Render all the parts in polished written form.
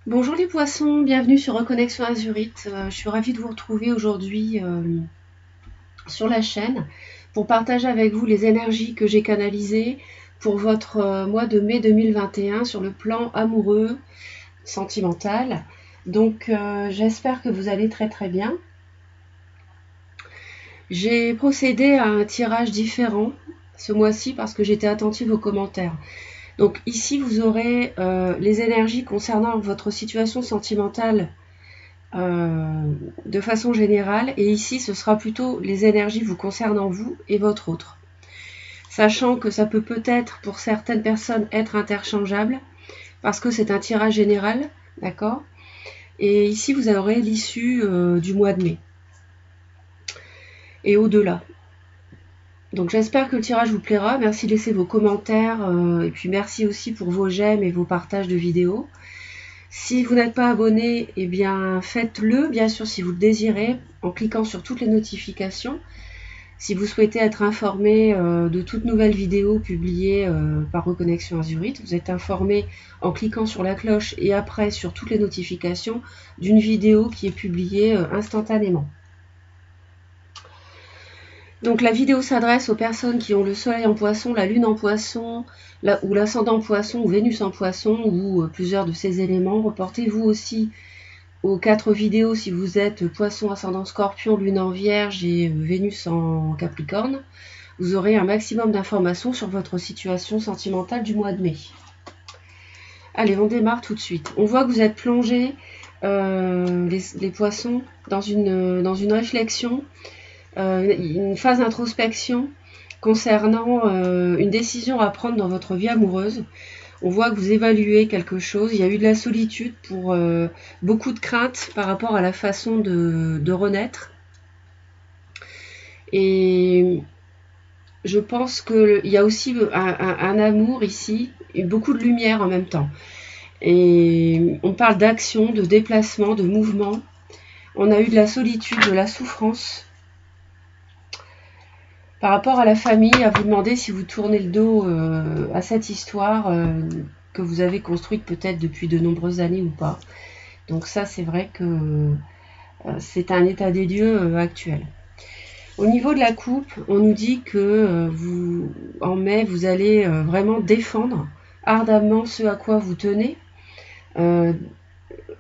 Bonjour les poissons, bienvenue sur Reconnexion Azurite. Je suis ravie de vous retrouver aujourd'hui sur la chaîne pour partager avec vous les énergies que j'ai canalisées pour votre mois de mai 2021 sur le plan amoureux, sentimental. Donc j'espère que vous allez très très bien. J'ai procédé à un tirage différent ce mois-ci parce que j'étais attentive aux commentaires. Donc ici, vous aurez les énergies concernant votre situation sentimentale de façon générale. Et ici, ce sera plutôt les énergies vous concernant vous et votre autre. Sachant que ça peut peut-être pour certaines personnes être interchangeable parce que c'est un tirage général, d'accord? Et ici, vous aurez l'issue du mois de mai et au-delà. Donc j'espère que le tirage vous plaira. Merci de laisser vos commentaires et puis merci aussi pour vos j'aime et vos partages de vidéos. Si vous n'êtes pas abonné, eh bien faites-le, bien sûr si vous le désirez, en cliquant sur toutes les notifications. Si vous souhaitez être informé de toutes nouvelles vidéos publiées par Reconnexion Azurite, vous êtes informé en cliquant sur la cloche et après sur toutes les notifications d'une vidéo qui est publiée instantanément. Donc la vidéo s'adresse aux personnes qui ont le soleil en poisson, la lune en poisson, ou l'ascendant en poisson, ou Vénus en poisson, ou plusieurs de ces éléments. Reportez-vous aussi aux 4 vidéos si vous êtes poisson, ascendant scorpion, lune en vierge et Vénus en capricorne. Vous aurez un maximum d'informations sur votre situation sentimentale du mois de mai. Allez, on démarre tout de suite. On voit que vous êtes plongé, les poissons, dans une réflexion, une phase d'introspection concernant une décision à prendre dans votre vie amoureuse. On voit que vous évaluez quelque chose. Il y a eu de la solitude pour beaucoup de craintes par rapport à la façon de renaître. Et je pense qu'il y a aussi un amour ici, et beaucoup de lumière en même temps. Et on parle d'action, de déplacement, de mouvement. On a eu de la solitude, de la souffrance. Par rapport à la famille, à vous demander si vous tournez le dos à cette histoire que vous avez construite peut-être depuis de nombreuses années ou pas. Donc ça, c'est vrai que c'est un état des lieux actuel. Au niveau de la coupe, on nous dit que en mai, vous allez vraiment défendre ardemment ce à quoi vous tenez,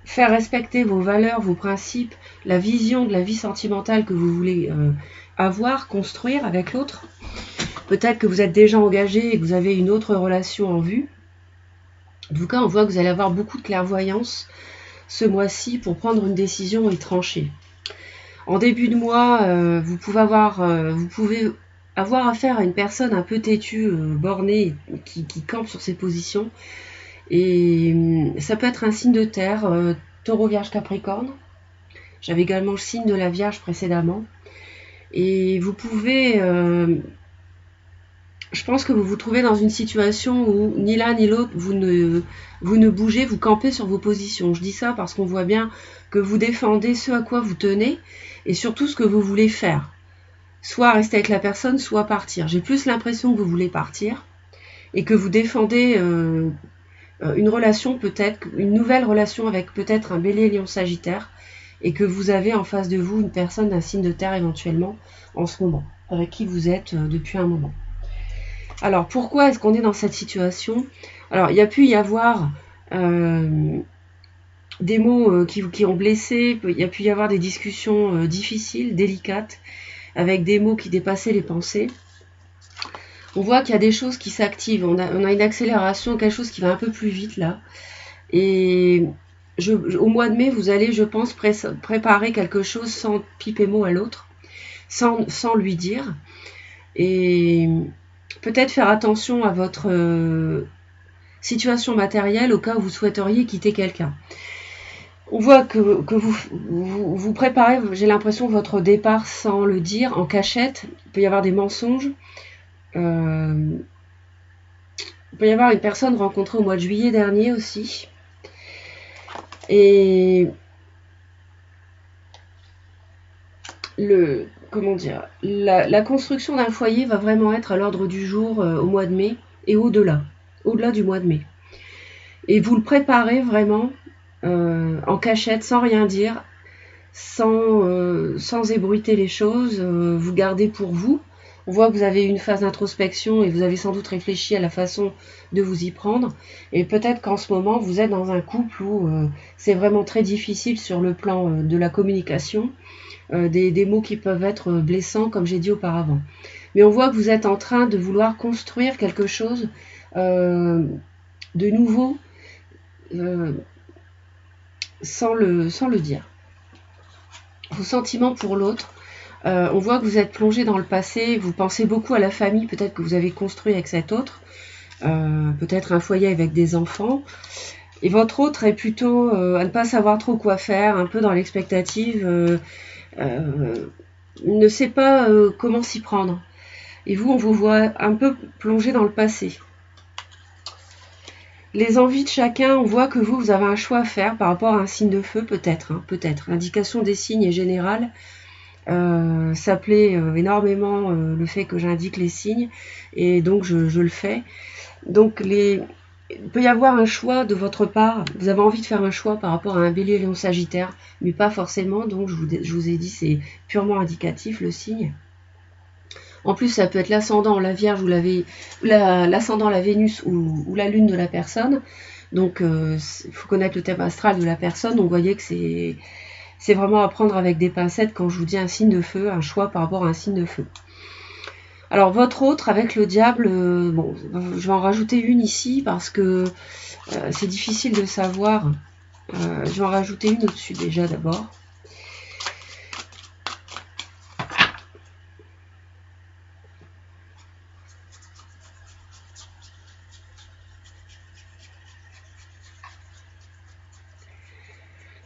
faire respecter vos valeurs, vos principes, la vision de la vie sentimentale que vous voulez avoir, construire avec l'autre. Peut-être que vous êtes déjà engagé et que vous avez une autre relation en vue. En tout cas, on voit que vous allez avoir beaucoup de clairvoyance ce mois-ci pour prendre une décision et trancher. En début de mois, vous pouvez avoir affaire à une personne un peu têtue, bornée, qui campe sur ses positions. Et ça peut être un signe de terre, taureau, vierge, capricorne. J'avais également le signe de la vierge précédemment. Et vous pouvez... je pense que vous vous trouvez dans une situation où ni l'un ni l'autre, vous ne bougez, vous campez sur vos positions. Je dis ça parce qu'on voit bien que vous défendez ce à quoi vous tenez et surtout ce que vous voulez faire. Soit rester avec la personne, soit partir. J'ai plus l'impression que vous voulez partir et que vous défendez une relation peut-être, une nouvelle relation avec peut-être un bélier, lion, sagittaire et que vous avez en face de vous une personne d'un signe de terre éventuellement en ce moment, avec qui vous êtes depuis un moment. Alors, pourquoi est-ce qu'on est dans cette situation? Alors, il y a pu y avoir des mots qui ont blessé, il y a pu y avoir des discussions difficiles, délicates, avec des mots qui dépassaient les pensées. On voit qu'il y a des choses qui s'activent, on a une accélération, quelque chose qui va un peu plus vite là. Et au mois de mai, vous allez, je pense, préparer quelque chose sans piper mot à l'autre, sans lui dire. Et peut-être faire attention à votre situation matérielle au cas où vous souhaiteriez quitter quelqu'un. On voit que vous préparez, j'ai l'impression, votre départ sans le dire, en cachette. Il peut y avoir des mensonges. Il peut y avoir une personne rencontrée au mois de juillet dernier aussi. Et la construction d'un foyer va vraiment être à l'ordre du jour au mois de mai et au-delà du mois de mai. Et vous le préparez vraiment en cachette, sans rien dire, sans ébruiter les choses, vous gardez pour vous. On voit que vous avez une phase d'introspection et vous avez sans doute réfléchi à la façon de vous y prendre. Et peut-être qu'en ce moment, vous êtes dans un couple où c'est vraiment très difficile sur le plan de la communication, des mots qui peuvent être blessants, comme j'ai dit auparavant. Mais on voit que vous êtes en train de vouloir construire quelque chose de nouveau sans le dire. Vos sentiments pour l'autre, on voit que vous êtes plongé dans le passé, vous pensez beaucoup à la famille peut-être que vous avez construit avec cet autre, peut-être un foyer avec des enfants, et votre autre est plutôt à ne pas savoir trop quoi faire, un peu dans l'expectative, ne sait pas comment s'y prendre. Et vous, on vous voit un peu plongé dans le passé. Les envies de chacun, on voit que vous avez un choix à faire par rapport à un signe de feu, peut-être. Hein, peut-être. L'indication des signes est générale. Ça plaît énormément le fait que j'indique les signes, et donc je le fais. Donc il peut y avoir un choix de votre part. Vous avez envie de faire un choix par rapport à un bélier, lion, sagittaire, mais pas forcément. Donc je vous ai dit, c'est purement indicatif le signe. En plus, ça peut être l'ascendant, la Vierge, ou l'ascendant, la Vénus, ou la Lune de la personne. Donc, il faut connaître le thème astral de la personne. Donc, vous voyez que c'est vraiment à prendre avec des pincettes quand je vous dis un signe de feu, un choix par rapport à un signe de feu. Alors, votre autre, avec le diable, bon, je vais en rajouter une ici parce que c'est difficile de savoir. Je vais en rajouter une au-dessus déjà d'abord.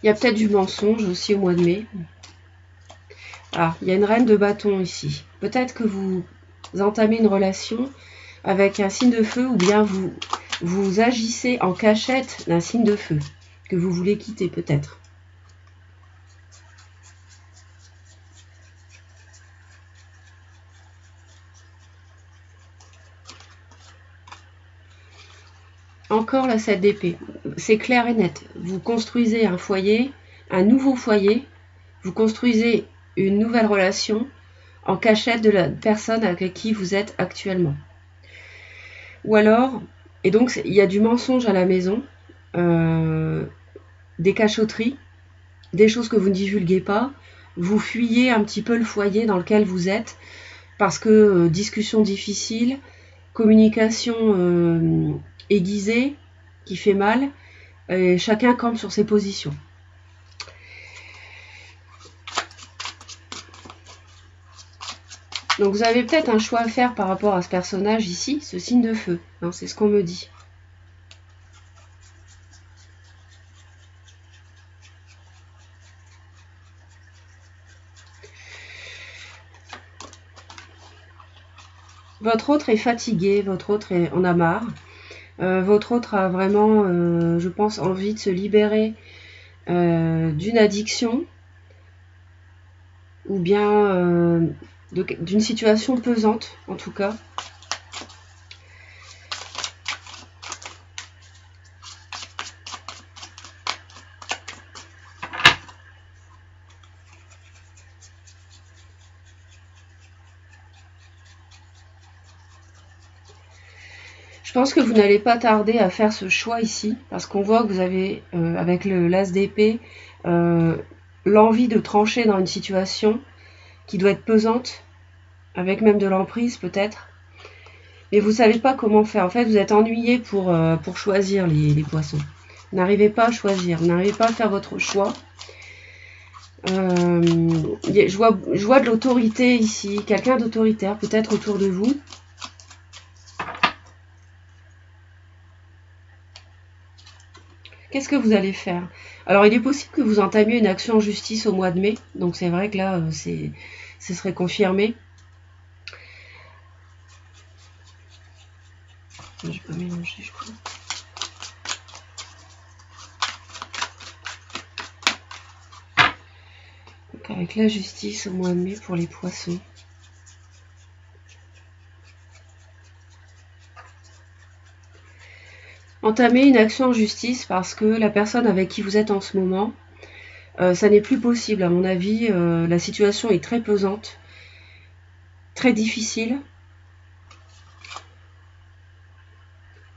Il y a peut-être du mensonge aussi au mois de mai. Ah, il y a une reine de bâton ici. Peut-être que vous entamez une relation avec un signe de feu, ou bien vous agissez en cachette d'un signe de feu que vous voulez quitter peut-être. Encore la 7 d'épée. C'est clair et net. Vous construisez un foyer, un nouveau foyer. Vous construisez une nouvelle relation en cachette de la personne avec qui vous êtes actuellement. Ou alors, et donc il y a du mensonge à la maison, des cachotteries, des choses que vous ne divulguez pas. Vous fuyez un petit peu le foyer dans lequel vous êtes parce que discussion difficile, communication aiguisée qui fait mal, et chacun campe sur ses positions. Donc vous avez peut-être un choix à faire par rapport à ce personnage ici, ce signe de feu, hein, c'est ce qu'on me dit. Votre autre est fatigué, votre autre en a marre. Votre autre a vraiment, je pense, envie de se libérer d'une addiction ou bien d'une situation pesante, en tout cas. Je pense que vous n'allez pas tarder à faire ce choix ici, parce qu'on voit que vous avez, avec l'as d'épée, l'envie de trancher dans une situation qui doit être pesante, avec même de l'emprise peut-être. Mais vous ne savez pas comment faire. En fait, vous êtes ennuyé pour choisir les poissons. Vous n'arrivez pas à choisir, vous n'arrivez pas à faire votre choix. Je vois de l'autorité ici, quelqu'un d'autoritaire peut-être autour de vous. Qu'est-ce que vous allez faire? Alors, il est possible que vous entamiez une action en justice au mois de mai. Donc, c'est vrai que là, ce serait confirmé. Je vais pas mélanger, je crois. Donc, avec la justice au mois de mai pour les poissons. entamer une action en justice parce que la personne avec qui vous êtes en ce moment, ça n'est plus possible. À mon avis, la situation est très pesante, très difficile.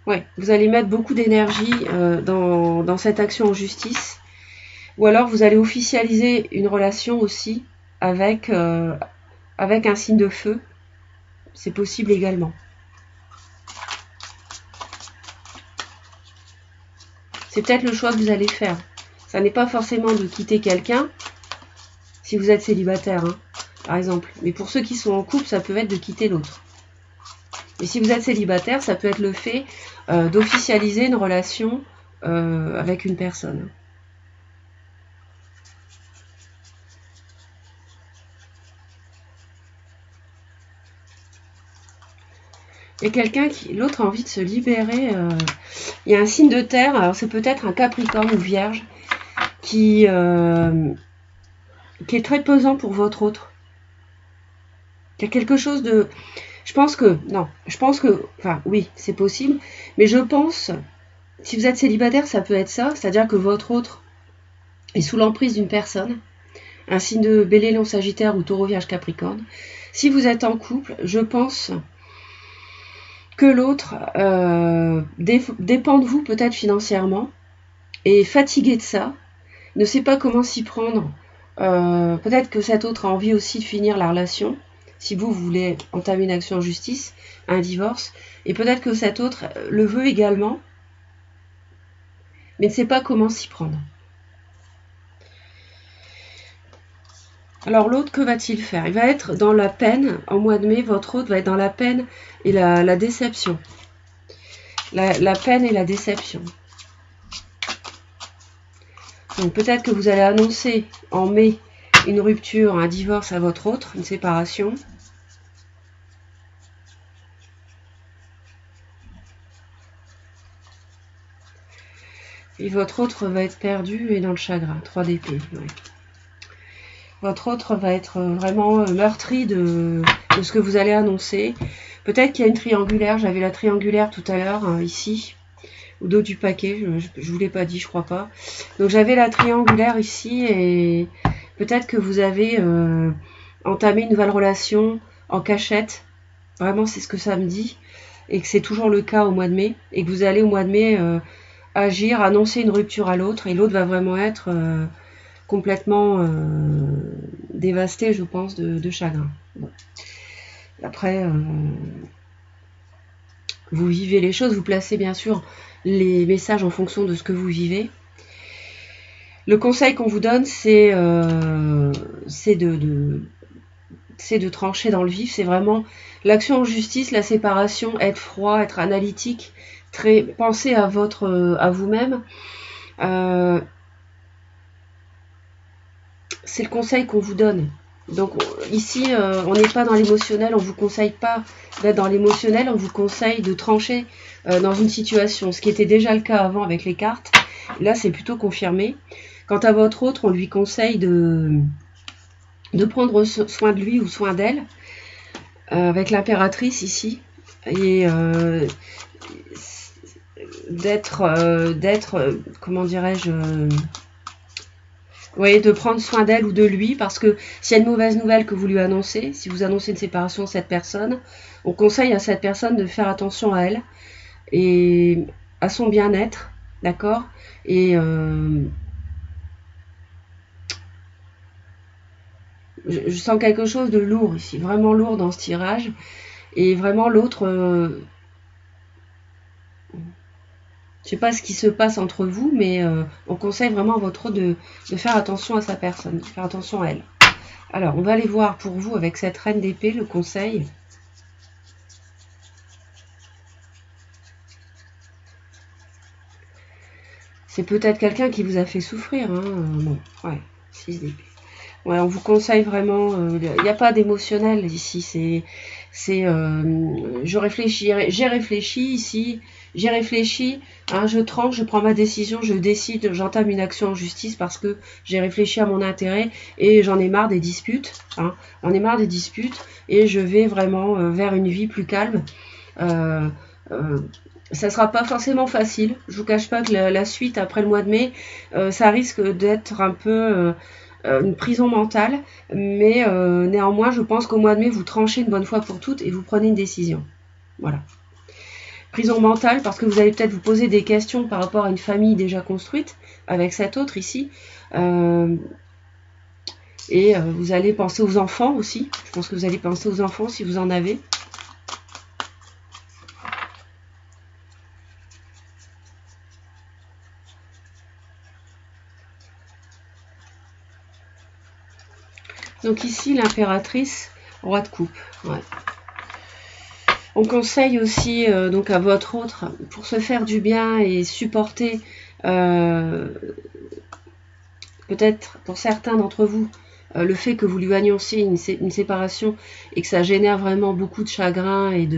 Ouais, vous allez mettre beaucoup d'énergie dans cette action en justice. Ou alors vous allez officialiser une relation aussi avec un signe de feu. C'est possible également. C'est peut-être le choix que vous allez faire. Ça n'est pas forcément de quitter quelqu'un, si vous êtes célibataire, hein, par exemple. Mais pour ceux qui sont en couple, ça peut être de quitter l'autre. Et si vous êtes célibataire, ça peut être le fait d'officialiser une relation avec une personne. Et quelqu'un qui, l'autre a envie de se libérer. Il y a un signe de terre, alors c'est peut-être un Capricorne ou Vierge, qui est très pesant pour votre autre. Il y a quelque chose de... enfin oui, c'est possible, mais je pense, si vous êtes célibataire, ça peut être ça, c'est-à-dire que votre autre est sous l'emprise d'une personne, un signe de Bélier, Lion, Sagittaire ou Taureau, Vierge, Capricorne. Si vous êtes en couple, je pense que l'autre dépend de vous peut-être financièrement, est fatigué de ça, ne sait pas comment s'y prendre. Peut-être que cet autre a envie aussi de finir la relation, si vous voulez entamer une action en justice, un divorce, et peut-être que cet autre le veut également, mais ne sait pas comment s'y prendre. Alors l'autre, que va-t-il faire? Il va être dans la peine, en mois de mai, votre autre va être dans la peine et la déception. La peine et la déception. Donc peut-être que vous allez annoncer en mai une rupture, un divorce à votre autre, une séparation. Et votre autre va être perdu et dans le chagrin. 3 d'épée. Ouais. Votre autre va être vraiment meurtri de ce que vous allez annoncer. Peut-être qu'il y a une triangulaire. J'avais la triangulaire tout à l'heure, ici. Au dos du paquet. Je ne vous l'ai pas dit, je crois pas. Donc j'avais la triangulaire ici. Et peut-être que vous avez entamé une nouvelle relation en cachette. Vraiment, c'est ce que ça me dit. Et que c'est toujours le cas au mois de mai. Et que vous allez au mois de mai agir, annoncer une rupture à l'autre. Et l'autre va vraiment être... complètement dévasté, je pense, de chagrin. Bon. Après, vous vivez les choses, vous placez bien sûr les messages en fonction de ce que vous vivez. Le conseil qu'on vous donne, c'est de trancher dans le vif. C'est vraiment l'action en justice, la séparation, être froid, être analytique, penser à vous-même. C'est le conseil qu'on vous donne. Donc ici, on n'est pas dans l'émotionnel, on ne vous conseille pas d'être dans l'émotionnel, on vous conseille de trancher dans une situation. Ce qui était déjà le cas avant avec les cartes, là c'est plutôt confirmé. Quant à votre autre, on lui conseille de prendre soin de lui ou soin d'elle, avec l'impératrice ici, et d'être, comment dirais-je... Oui, de prendre soin d'elle ou de lui, parce que s'il y a une mauvaise nouvelle que vous lui annoncez, si vous annoncez une séparation de cette personne, on conseille à cette personne de faire attention à elle et à son bien-être, d'accord? Et je sens quelque chose de lourd ici, vraiment lourd dans ce tirage, et vraiment l'autre... je sais pas ce qui se passe entre vous, mais on conseille vraiment à votre autre de faire attention à sa personne, de faire attention à elle. Alors, on va aller voir pour vous avec cette reine d'épée le conseil. C'est peut-être quelqu'un qui vous a fait souffrir. Hein. Bon, ouais, 6 d'épée. Ouais, on vous conseille vraiment... Il n'y a pas d'émotionnel ici. Je réfléchirai, j'ai réfléchi ici, j'ai réfléchi, hein, je tranche, je prends ma décision, je décide, j'entame une action en justice parce que j'ai réfléchi à mon intérêt et j'en ai marre des disputes. Hein, j'en ai marre des disputes et je vais vraiment vers une vie plus calme. Ça sera pas forcément facile. Je vous cache pas que la suite après le mois de mai, ça risque d'être un peu une prison mentale. Mais néanmoins, je pense qu'au mois de mai, vous tranchez une bonne fois pour toutes et vous prenez une décision. Voilà. Prison mentale parce que vous allez peut-être vous poser des questions par rapport à une famille déjà construite avec cet autre ici. Vous allez penser aux enfants aussi. Je pense que vous allez penser aux enfants si vous en avez. Donc ici, l'impératrice, roi de coupe. Ouais. On conseille aussi donc à votre autre, pour se faire du bien et supporter, peut-être pour certains d'entre vous, le fait que vous lui annonciez une séparation et que ça génère vraiment beaucoup de chagrin et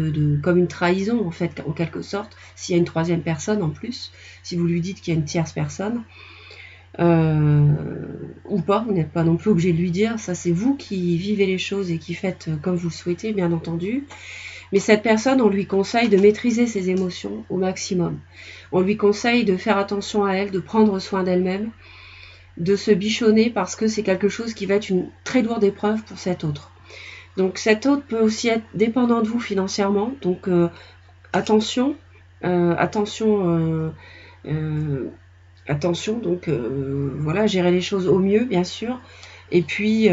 comme une trahison en fait, en quelque sorte, s'il y a une troisième personne en plus, si vous lui dites qu'il y a une tierce personne. Ou pas, vous n'êtes pas non plus obligé de lui dire, ça c'est vous qui vivez les choses et qui faites comme vous le souhaitez, bien entendu. Mais cette personne, on lui conseille de maîtriser ses émotions au maximum. On lui conseille de faire attention à elle, de prendre soin d'elle-même, de se bichonner parce que c'est quelque chose qui va être une très lourde épreuve pour cet autre. Donc cet autre peut aussi être dépendant de vous financièrement, donc attention, donc voilà, gérer les choses au mieux, bien sûr. Et puis,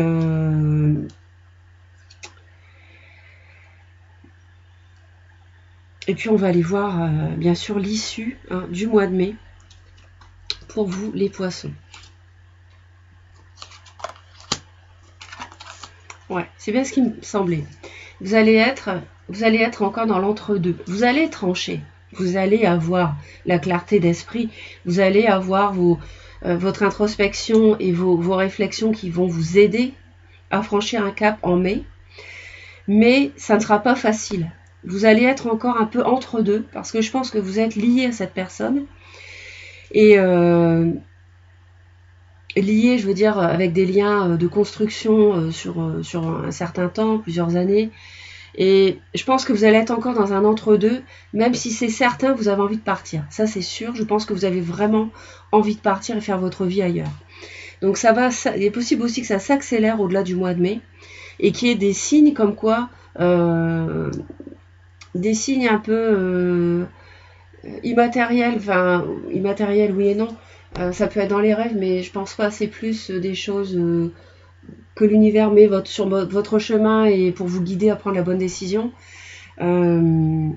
on va aller voir, bien sûr, l'issue du mois de mai pour vous, les poissons. Ouais, c'est bien ce qui me semblait. Vous allez être encore dans l'entre-deux. Vous allez trancher. Vous allez avoir la clarté d'esprit. Vous allez avoir votre introspection et vos réflexions qui vont vous aider à franchir un cap en mai. Mais ça ne sera pas facile. Vous allez être encore un peu entre deux parce que je pense que vous êtes lié à cette personne. Et lié, je veux dire, avec des liens de construction sur un certain temps, plusieurs années. Et je pense que vous allez être encore dans un entre-deux, même si c'est certain, vous avez envie de partir. Ça, c'est sûr. Je pense que vous avez vraiment envie de partir et faire votre vie ailleurs. Donc il est possible aussi que ça s'accélère au-delà du mois de mai et qu'il y ait des signes comme quoi, des signes un peu immatériels, enfin, immatériels oui et non. Ça peut être dans les rêves, mais je pense pas, c'est plus des choses que l'univers met sur votre chemin et pour vous guider à prendre la bonne décision. Il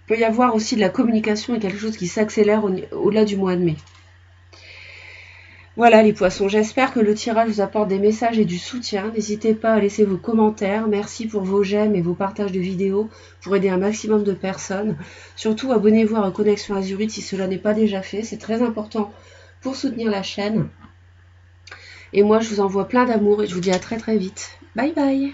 peut y avoir aussi de la communication et quelque chose qui s'accélère au-delà du mois de mai. Voilà les poissons, j'espère que le tirage vous apporte des messages et du soutien. N'hésitez pas à laisser vos commentaires. Merci pour vos j'aime et vos partages de vidéos pour aider un maximum de personnes. Surtout, abonnez-vous à Connexion Azurite si cela n'est pas déjà fait. C'est très important pour soutenir la chaîne. Et moi, je vous envoie plein d'amour et je vous dis à très très vite. Bye bye!